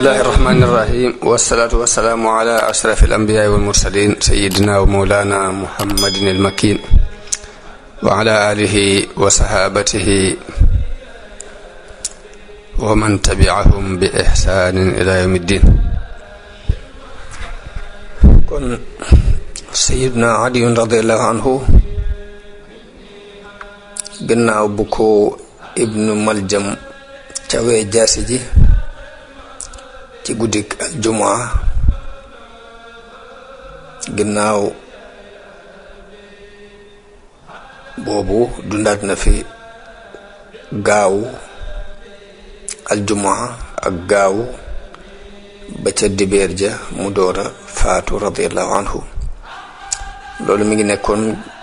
bismillahi irrahmani irrahim wasalaatu wasalaamu ala ashraf alambiyaai walmursalin sayidina wa mawlana muhammadin almakin wa ala alihi wa sahabatihi wa man tabiahum bi ihsanin ila yawmi ddin. kon sayidina aliyun radiallahu anhu gannaaw bu ko ibnu maljam cawee jaasi ji ci guddik aljumaa ginnaaw boobu dundaat na fi gaawu aljumaa ak gaawu ba ca dibeer ja mu doora faatu radiallahu anhu. loolu mi ngi nekkoon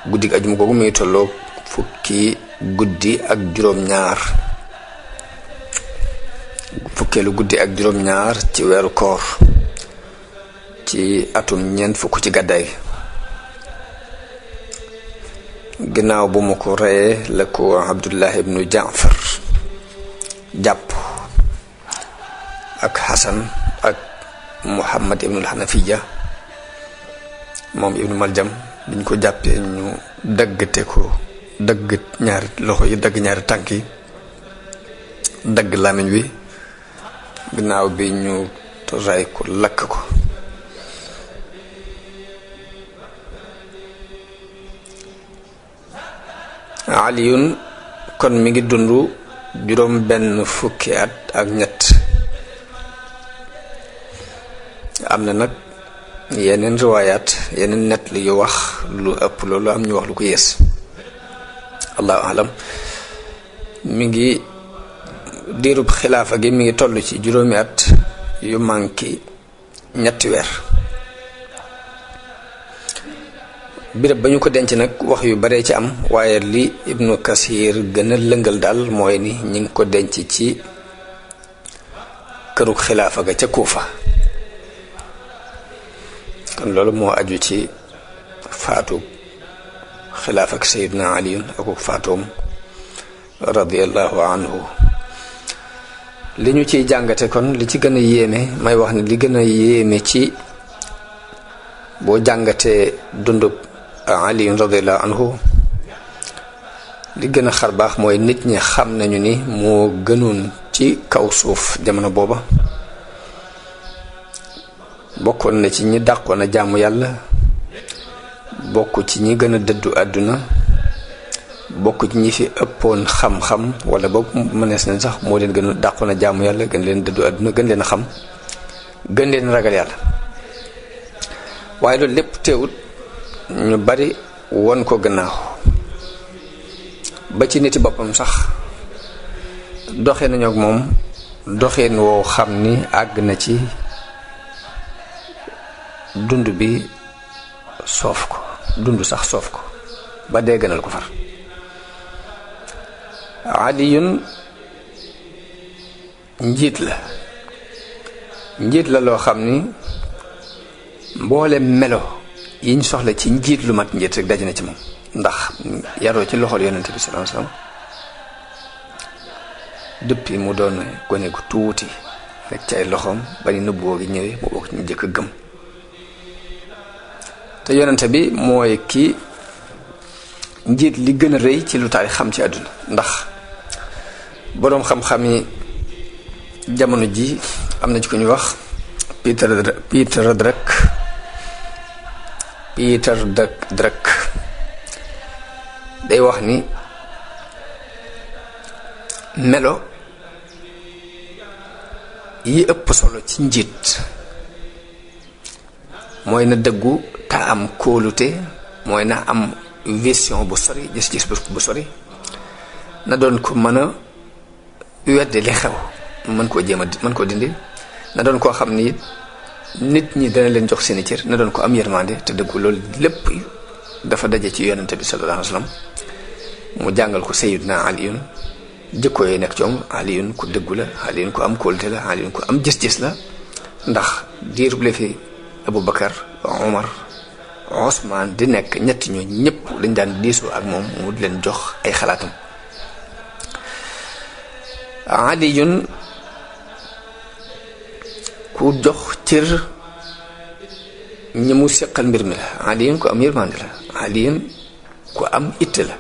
guddik aljuma googu mi ngi tolloog fukki guddi ak juróom-ñaar fukkeelu guddi ak juróom-ñaar ci weeru koor ci atum ñeent fukk ci gàddaay. ginnaaw bu mu ko reyee la ko Abdullah ibnu Jaafar jàpp ak Xasan ak Muhammad ibnu Xanafiya moom ibnu Maljam biñ ko jàppee ñu daggate ko dagg ñaari loxo yi dagg ñaari tànk yi dagg làmmiñ wi ginnaaw bi ñu ray ko lakk ko. aliyun kon mi ngi dund juróom benn fukki at ak ñett. am na nag yeneen riwaayaat yeneen nett li yu wax lu ëpp loolu, am ñu wax lu ko yées, allahu alam. mi ngi diirub xilaafa gi mi ngi toll ci juróomi at yu manki ñetti weer. birab ba ñu ko denc nag wax yu bare ci am, waaye li ibnu kasir gën a lëngal daal mooy ni ñi ngi ko denc ci kërug xilaafa ga ca Kuufa. kon loolu moo aju ci faatu xilaafa ak Seydina Aliyun ak faatoom radiyallahu anhu. li ñu ciy jàngate kon li ci gën a yéeme, may wax ni li gën a yéeme ci boo jàngatee dundub Ali radiyallahu anhu, li gën a xar baax mooy nit ñi xam nañu ni moo gënoon ci kaw suuf jamono booba. bokkoon na ci ñi dàqoon a jaamu yàlla, bokk ci ñi gën a dëddu àdduna, bokk ci ñi fi ëppoon xam-xam, wala boog mënees nañ sax moo leen gën a dàqoon a jaamu yàlla, gën leen dëddu àdduna, gën leen a xam, gën leen ragal yàlla. waaye loolu lépp teewut ñu bari won ko gannaaw, ba ci niti boppam sax doxee nañu ak moom doxeen woo xam ni àgg na ci dund bi soof ko, dund sax soof ko ba dee gënal ko far. Aliyun njiit la loo xam ni mboole melo yiñ soxla ci njiit lu mat njiit rek daj na ci moom, ndax yaroo ci loxol yonente bi sallallahu alayhi wasallam depuis mu doon gone gu tuuti nekk ci ay loxoom ba ni nëbboo gi ñëwee mu bokk ñu njëkk a gëm. te yonente bi mooy ki njiit li gën a rëy ci lu taay xam ci àdduna, ndax boroom xam-xam yi jamono ji am na ci ku ñuy wax Peter Drucker day wax ni melo yi ëpp solo ci njiit mooy na dëggu te am kóolute, mooy na am vision bu sori, gis-gis bu sori, na doon ko mën a wedde li xew, mën koo mën koo dindi, na doon koo xam ni nit ñi dana leen jox seeni cër, na doon ko am yërmande te dëggu. loolu lépp dafa daje ci yonente bi sallallahu alayhi wasallam. mu jàngal ko Sayyidina Aliyun, jikko yooyu nekk ci moom. Aliyun ku dëggu la, Aliyun ku am kóolute la, Aliyun ku am gis-gis la, ndax diirub la fi Abubakar, Omar, Osman di nekk, ñetti ñoo ñëpp dañ daan diisoo ak moom, mu di leen jox ay xalaatam. Aliyun ku jox cër ñi mu seqal mbir mi la Aliyun ku am yërmande la Aliyun ku am itte la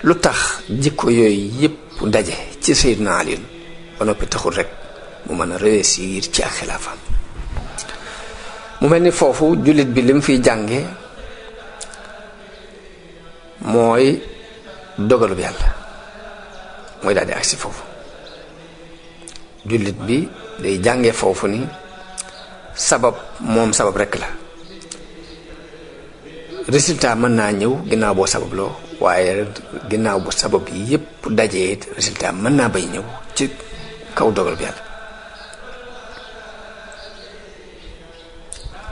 lu tax jikko yooyu yépp daje ci Seydina Aliyun ba noppi taxul rek mu mën a réussir ci ak xilaafaam mu mel ni foofu jullit bi lim fiy jànge mooy dogalub yàlla mooy daal di agsi foofu jullit bi day jànge foofu ni sabab moom sabab rekk la résultat mën naa ñëw ginnaaw boo sababloo waaye ginnaaw bu sabab yépp dajee résultat mën naa bay ñëw ci kaw dogalub yàlla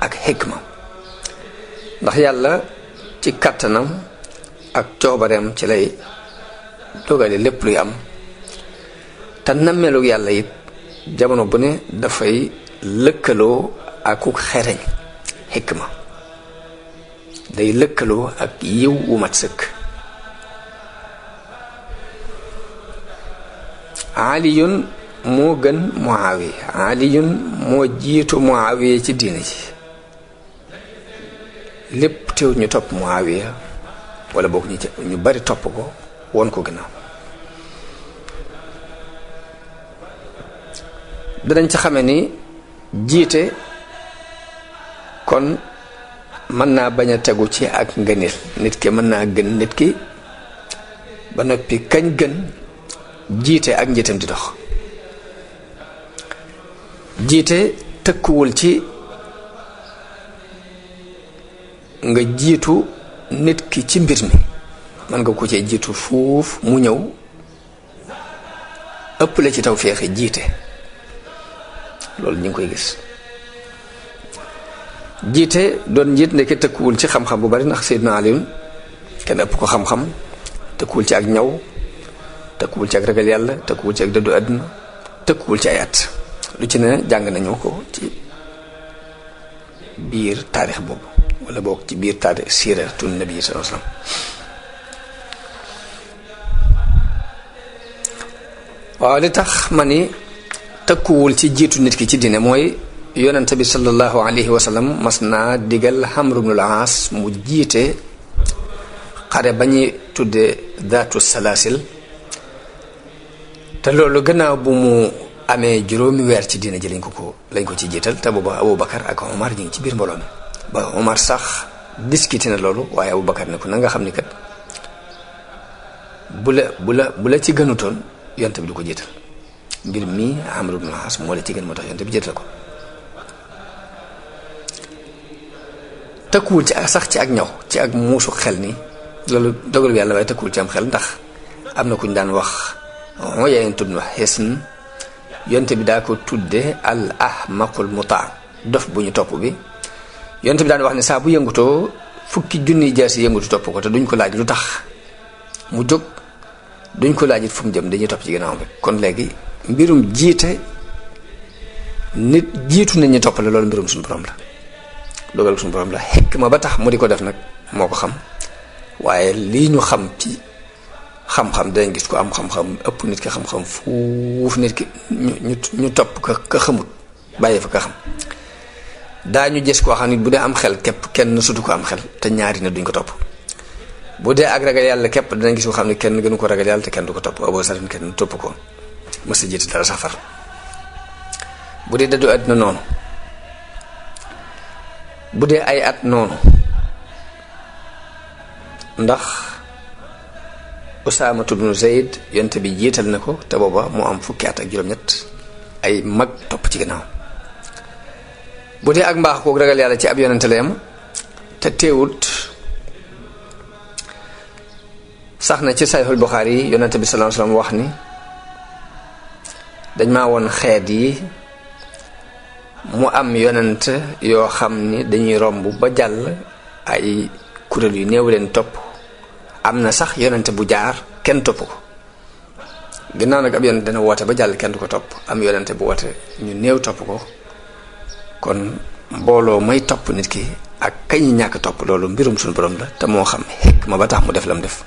ak xikma ndax yàlla ci kàttanam ak coobareem ci lay dogale lépp luy am te nammelu yàlla it jamono bu ne dafay lëkkaloo ak ku xereñ xikma day lëkkaloo ak yiw wu mat sëkk Aliyun moo gën Muawiya Aliyun moo jiitu Muawiya ci diine ji lépp teew ñu topp Muawiya wala boog ñu bari topp ko won ko gannaaw danañ ci xame ni jiite kon mën naa bañ a tegu ci ak ngëneel nit ki mën naa gën nit ki ba noppi kañ gën jiite ak njiitam di dox jiite tëkkuwul ci nga jiitu nit ki ci mbir mi mën nga ko cee jiitu fuuf mu ñëw ëpp la ci taw féexe jiite loolu ñu ngi koy gis jiite doon njiit ndeke tëkkuwul ci xam-xam bu bari ndax Seydina Aliyun kenn ëpp ko xam-xam tëkkuwul ci ak ñaw tëkkuwul ci ak ragal yàlla tëkkuwul ci ak dëddu àdduna tëkkuwul ci ay at lu ci ne jàng nañu ko ci biir taarix boobu wala boog ci biir taarix siiratu nabi sallallahu alayhi wasallam waaw li tax ma ni tëkkuwul ci jiitu nit ki ci dine mooy yonente bi sallallahu alayhi wa sallam mas naa digal Amr ibn al-As mu jiite xare ba ñuy tudde daatu salaasil te loolu gannaaw bu mu amee juróomi weer ci diine ji lañ ko ci jiital te booba Aboubacar ak Omar ñu ngi ci biir mbooloo mi ba Omar sax discuté na loolu waaye Aboubacar ne ko na nga xam ni kat bu la ci gënutoon yonte bi du ko jiital mbir mi Amr ibn al-As moo la ci gën moo tax yonte bi jiital ko tëkkuwul ci sax ci ak ñaw ci ak muusu xel ni loolu dogalu yàlla waaye tëkkuwul ci am xel ndax am na ku ñu daan wax yayen tudd wax xesn yonte bi daa ko tudde al ahmaqul mutaa dof bu ñu topp bi yonte bi daan wax ne saa bu yëngutoo fukki junniy jaasi yëngutu topp ko te duñ ko laaj lu tax mu jóg duñ ko laaj it fu mu jëm dañuy topp ci ginnaawam rek kon léegi mbirum jiite nit jiitu nañ ñu toppale loolu mbirum suñu borom la dogal suñu borom la xikma ba tax mu di ko def nag moo ko xam waaye lii ñu xam ci xam-xam dañ gis ko am xam-xam ëpp nit ki xam-xam fuuf nit ki ñu topp ka xamut bàyyi fa ka xam daañu gis koo xam ne bu dee am xel képp kenn sutu ko am xel te ñaari na duñ ko topp bu dee ak ragal yàlla képp danañ gis koo xam ne kenn gënu ko ragal yàlla te kenn du ko topp Abu Sarr kenn topp ko mës a jiite dara sax far bu dee dëddu àddina noonu bu dee ay at noonu ndax Usaama ibn Zayd yonte bi jiital na ko te booba mu am fukki at ak juróom-ñett ay mag topp ci gannaaw bu dee ak mbaax kook ragal yàlla ci ab yonente la yam te teewut sax na ci Sahihul Bukhari yi yonente bi sallallahu alayhi wasallam wax ni dañ maa woon xeet yi mu am yonent yoo xam ni dañuy romb ba jàll ay kuréel yu néew leen topp am na sax yonent bu jaar kenn topp ko ginnaaw nag ab yonent dana woote ba jàll kenn du ko topp am yonent bu woote ñu néew topp ko kon mbooloo may topp nit ki ak kañi ñàkk topp loolu mbirum suñu borom la te moo xam xikma ba tax mu def lam def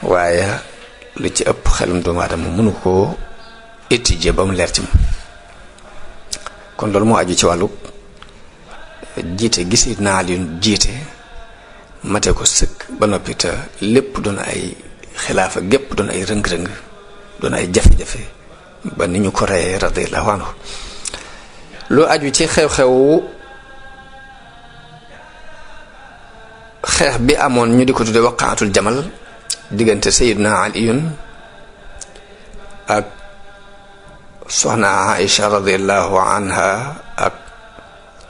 waaye lu ci ëpp xelum doomu aadama mënu koo étudier ba mu leer ci moom kon loolu moo aju ci wàllu jiite gi Seydina Ali jiite mate ko sëkk ba noppi te lépp doon ay xilaafa gépp doon ay rëng-rëng doon ay jafe-jafe ba ni ñu ko reyee radiyallahu anhu lu aju ci xew-xew xeex bi amoon ñu di ko tudde waqaatul jamal diggante Seydina Aliyun ak soxna Aïcha radiyallahu anha ak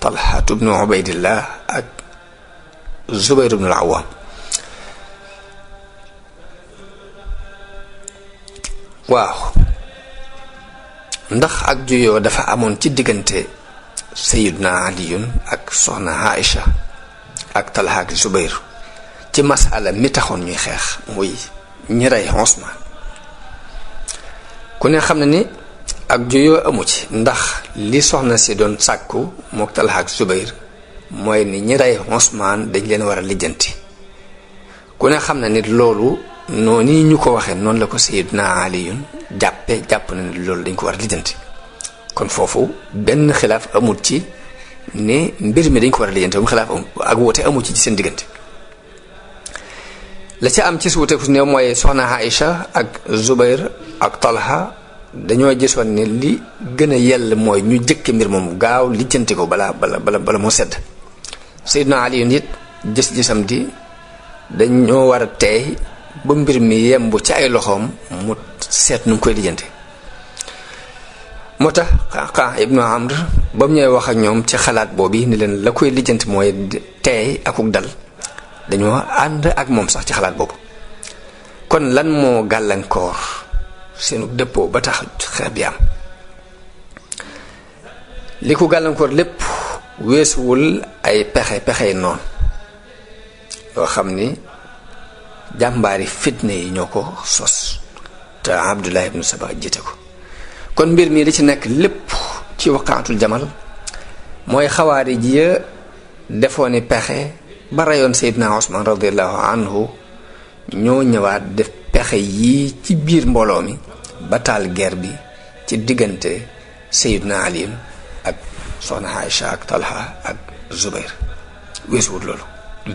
Talha ibnu Ubaydillah ak Zubayr ibnu al-Awwam waaw ndax ak juyoo dafa amoon ci diggante Seydina Aliyun ak soxna Aïcha ak Talha ak Zubayr ci masala mi taxoon ñuy xeex muy ñi rey Usmaan ku ne xam na ni ak juyoo amu ci ndax li soxna si doon sàkku mook Talha ak Zubayr mooy ni ñi rey Usmaan dañ leen war a lijjanti ku ne xam na nit loolu noonu ñu ko waxee noonu la ko Seydina Aliyun jàpp na ni loolu dañ ko war a lijjanti kon foofu benn xilaaf amul ci ne mbir mi dañ ko war a lijjanti xilaaf ak woote amul ci seen diggante la ca am ci suute ku ne mooy soxna Aïcha ak Zubayr ak Talha dañoo gisoon ne li gën a yell mooy ñu jëkke mbir moom gaaw lijjanti ko bala moo sedd Seydina Aliyun it gis-gisam di dañoo war a teey ba mbir mi yemb ci ay loxoom mu seet nu mu koy lijjante moo tax Qaa ibnu Amr ba mu ñëwee wax ak ñoom ci xalaat boobu ni leen la koy lijjanti mooy teey akuk dal dañoo ànd ak moom sax ci xalaat boobu kon lan moo gàllankoor seenu dëppoo ba tax xeex bi am li ko gàllankoor lépp weesuwul ay pexey noonu yoo xam ni jàmbaari fitne yi ñoo ko sos te Abdullah ibnu Saba jiite ko kon mbir mi li ci nekk lépp ci waqaatul jamal mooy xawaari ji ya defooni pexe ba reyoon Seydina Usmaan radiyallahu anhu ñoo ñëwaat def pexe yii ci biir mbooloo mi ba taal guerre bi ci diggante Seydina Ali ak soxna Aïcha ak Talha ak Zubayr weesuwut loolu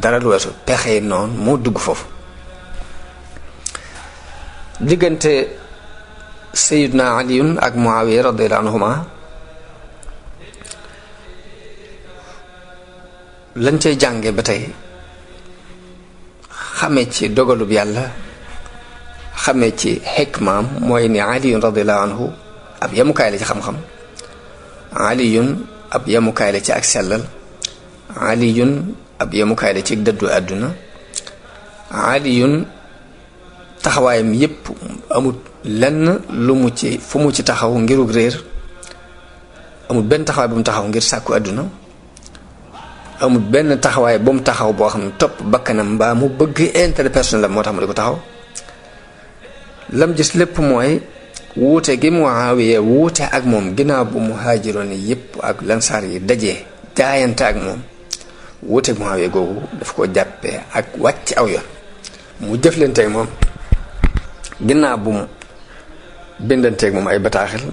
dara lu weesu pexe noonu moo dugg foofu diggante Seydina Ali ak Muawiya radiyallahu anhuma lañ cay jànge ba tey xamee ci dogalub yàlla xamee ci xikmaam mooy ni aliyun radiallahu anhu ab yemukaay la ci xam-xam aliyun ab yemukaay la ci ak sellal aliyun ab yemukaay la ci dëddu àdduna aliyun taxawaayam yépp amut lenn lu mu ci fu mu ci taxaw ngirug réer amut benn taxawaay bu mu taxaw ngir sàkku àdduna amul benn taxawaay ba mu taxaw boo xam ne topp bakkanam mbaa mu bëgg intérêt personnel la moo tax mu di ko taxaw lam gis lépp mooy wuute gi Muawiya wuute ak moom ginnaaw bu muhaajiroon yi yépp ak lansaar yi dajee jaayante ak moom wuute ak Muawiya googu daf ko jàppee ak wàcc aw yoon mu jëflanteeg moom ginnaaw bu mu bindanteeg moom ay bataaxel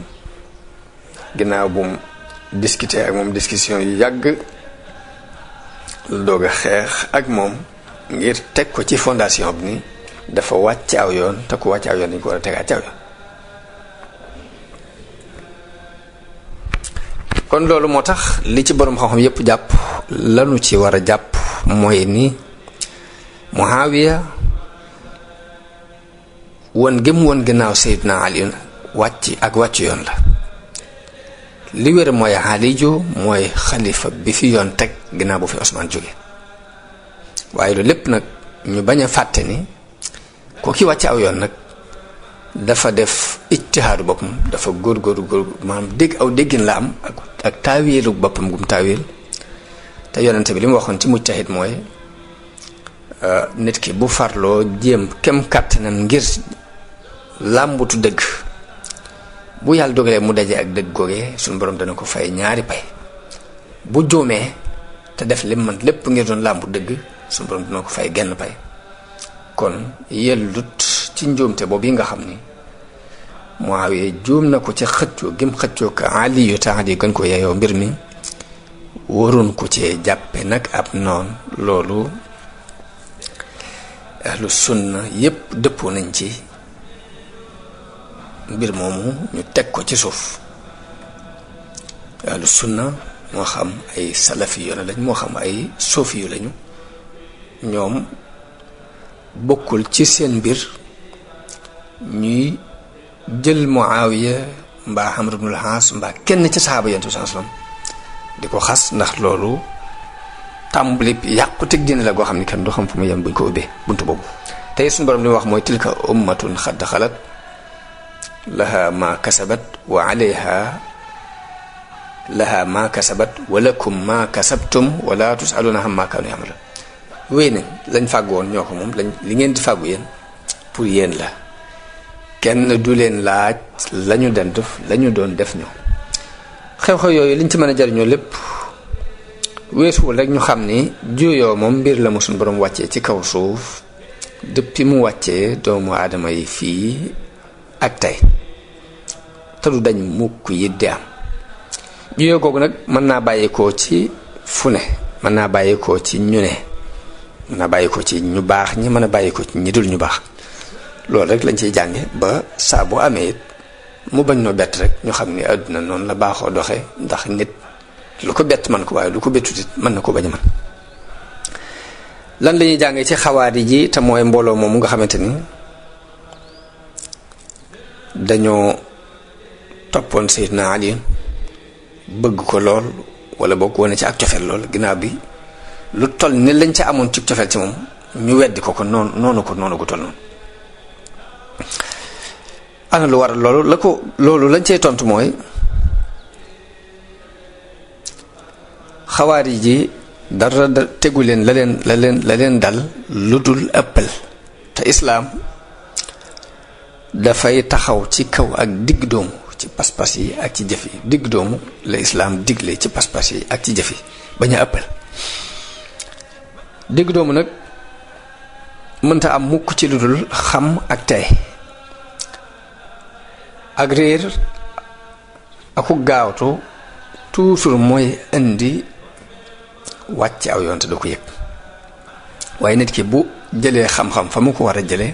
ginnaaw bu mu discuter ak moom discussion yu yàgg la doog a xeex ak moom ngir teg ko ci fondation bi ni dafa wàcc aw yoon te ku wàcc aw yoon dañu ko war a tegaat ci aw yoon kon loolu moo tax li ci boroom xam-xam yépp jàpp lanu ci war a jàpp mooy ni Muawiya won gëm woon ginnaaw Seydina Ali wàcc ak wàcc yoon la li wér mooy Aliyu mooy xalifa bi fi yoon teg ginnaaw bu fi Usmaan jóge waaye lu lépp nag ñu bañ a fàtte ni ko ki wàcc aw yoon nag dafa def ijtihaadu boppam dafa góor maanaam dégg aw déggin la am ak taawiilu boppam gum taawiil te yonente bi li mu waxoon ci mujtahid mooy nit ki bu farloo jéem kem kàttanam ngir làmbutu dëgg bu yàlla dogalee mu daje ak dëgg googee suñu borom dana ko fay ñaari pay bu juumee te def lim man lépp ngir doon làmbu dëgg suñu borom dana ko fay genn pay kon yellut ci njuumte boobu yi nga xam ni Muawiya juum na ko ci xëccoo gim xëccoo ka Ali yu tax di gën ko yeyoo mbir mi waroon ko cee jàppe nag ab noon. loolu ahlu sunna yépp dëppoo nañ ci mbir moomu ñu teg ko ci suuf. ahlu sunna moo xam ay salafi yu lañ moo xam ay suufi yu lañu ñoom bokkul ci seen mbir ñuy jël Muawiya mbaa Amr ibn al-As mbaa kenn ci saxaaba Yonent bi sallallahu alayhi wasallam di ko xas ndax loolu tàmbali yàqu teg diine la goo xam ne kenn du xam fu mu yem buñ ko ubbee buntu boobu. tey suñu borom li wax mooy tilka ummatun xad xalat laha ma kasabat wa alayha laha ma kasabat wa lakum ma kasabtum wa la tusaluna amma kanu ya'malun. wéy nañ lañ fàggu woon ñoo ko moom lañ li ngeen di fàggu yéen pour yéen la kenn du leen laaj lañu doon def ñoo xew-xew yooyu liñ ci mën a jariñoo lépp weesuwul rek ñu xam ni juyoo moom mbir la mu suñu borom wàccee ci kaw suuf depuis mu wàccee doomu aadama yi fii ak tey te du dañ mukk yi di am. juyoo googu nag mën naa bàyyikoo ci fu ne mën naa bàyyikoo ci ñu ne mën naa bàyyikoo ci ñu baax ñi mën a bàyyikoo ci ñi dul ñu baax. loolu rek lañ ciy jànge ba saa bu amee it mu bañ noo bett rek ñu xam ni àdduna noonu la baaxoo doxe ndax nit lu ko bett man ko waaye lu ko bettut it mën na ko bañ a man. lan la ñuy jàngee ci xawaari ji te mooy mbooloo moomu nga xamante ni dañoo toppoon Seydina Ali bëgg ko lool wala bokk wane ci ak cofeel lool ginnaaw bi lu toll ni lañ ca amoon ci cofeel ci moom ñu weddi ko noonu gu toll noonu. ana lu waral loolu lañ cey tontu mooy xawaari ji dara tegu leen la leen dal lu dul ëppal te islaam dafay taxaw ci kaw ak digg doomu ci pas-pas yi ak ci jëf yi. digg doomu la islaam digle ci pas-pas yi ak ci jëf yi bañ a ëppal. digg doomu nag mënta am mukk ci lu dul xam ak tey ak réer aku gaawtu toujours mooy indi wàcc aw yoon te du ko yëg. waaye nit ki bu jëlee xam-xam fa mu ko war a jëlee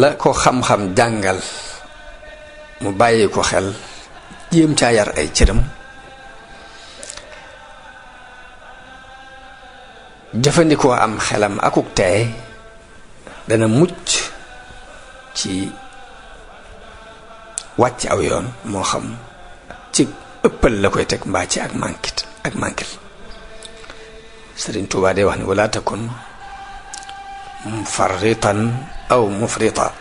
la ko xam-xam jàngal mu bàyyi ko xel jéem caa yar ay cëram jëfandikoo am xelam akuk tey dana mucc ci wàcc aw yoon moo xam ci ëppal la koy teg mbaa ci ak mànkit. Sëriñ Tuubaa day wax ni wala takun mufarritan aw mufrita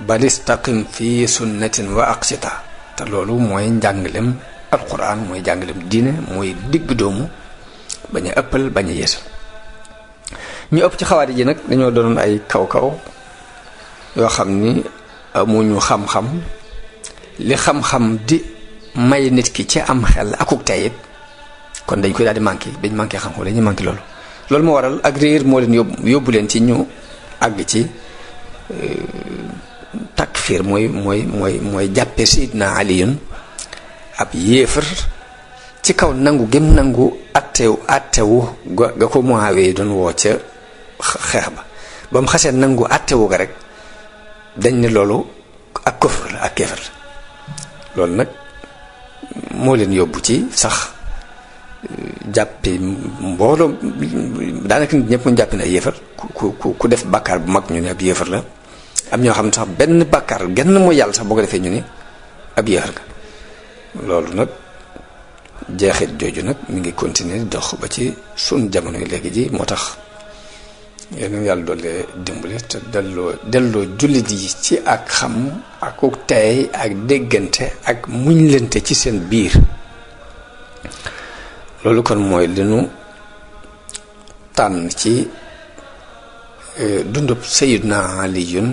bal istaqim fi sunnatin wa aqsita. te loolu mooy njàngalem alquran mooy njàngalem diine mooy digg doomu bañ a ëppal bañ a yeesal. ñu ëpp ci xawaari ji nag dañoo doon ay kaw-kaw yoo xam ni amuñu xam-xam li xam-xam di may nit ki ci am xel akuk tey it kon dañ koy daal di manqué dañ manqué xam-xam dañuy manqué loolu moo waral ak réer moo leen yóbbu leen ci ñu àgg ci takfir mooy jàppe Seydina Aliyun ab yéefar ci kaw nangu gém nangu attewu ga ko Muawiya doon woo ca xeex ba mu xasee nangu attewu ga rek dañ ne loolu ak kufr la ak kéefar la. loolu nag moo leen yóbbu ci sax jàppi mbooloo daanaka nit ñëpp mu jàppi ne ay yéefar ku def bàkkaar bu mag ñu ne ab yéefar la. am ñoo xam ne sax benn bàkkaar genn mooy yàlla sax boo ko defee ñu ni ab yéefar nga. loolu nag jeexit jooju nag mi ngi continuer dox ba ci sun jamono yi léegi ji moo tax yéen yàlla doole dimbali te delloo jullit yi ci ak xam ak tey ak déggante ak muñlante ci seen biir. loolu kon mooy li nu tànn ci dundub Sayyidna Aliyun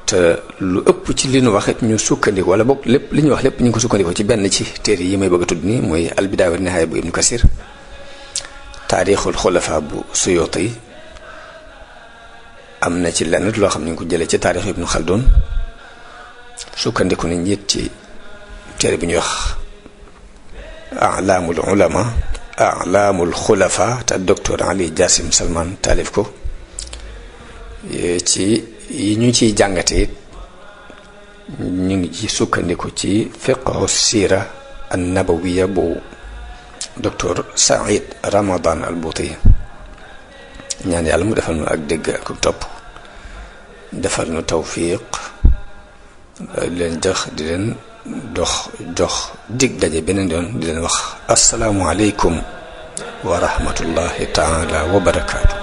te lu ëpp ci li nu waxit ñu sukkandiku wala boog lépp li ñu wax lépp ñu ngi ko sukkandikoo ci benn ci téere yi may bëgg a tudd nii mooy al-Bidaaya wa Nihaaya bu Ibnu Kasir, taarixul xulafa bu Suyuuti am na ci lenn loo xam ne ñu ko jëlee ci taarix Ibnu Khaldun sukkandiku nañ it ci téere bi ñuy wax alaamul ulama alaamul xulafa te docteur Ali Jassim Salman taalif ko ci yi ñu ciy jàngate it ñu ngi ci sukkandiku ci fiqhu siira an nabawiya bu docteur Saïd Ramadan al Bouti ñaan yàlla mu defal nu ak dégg ak topp defal nu tawfiq leen jox di leen jox dig daje beneen yoon di leen wax asalaamu aleykum wa rahmatullahi taala wa barakaatu.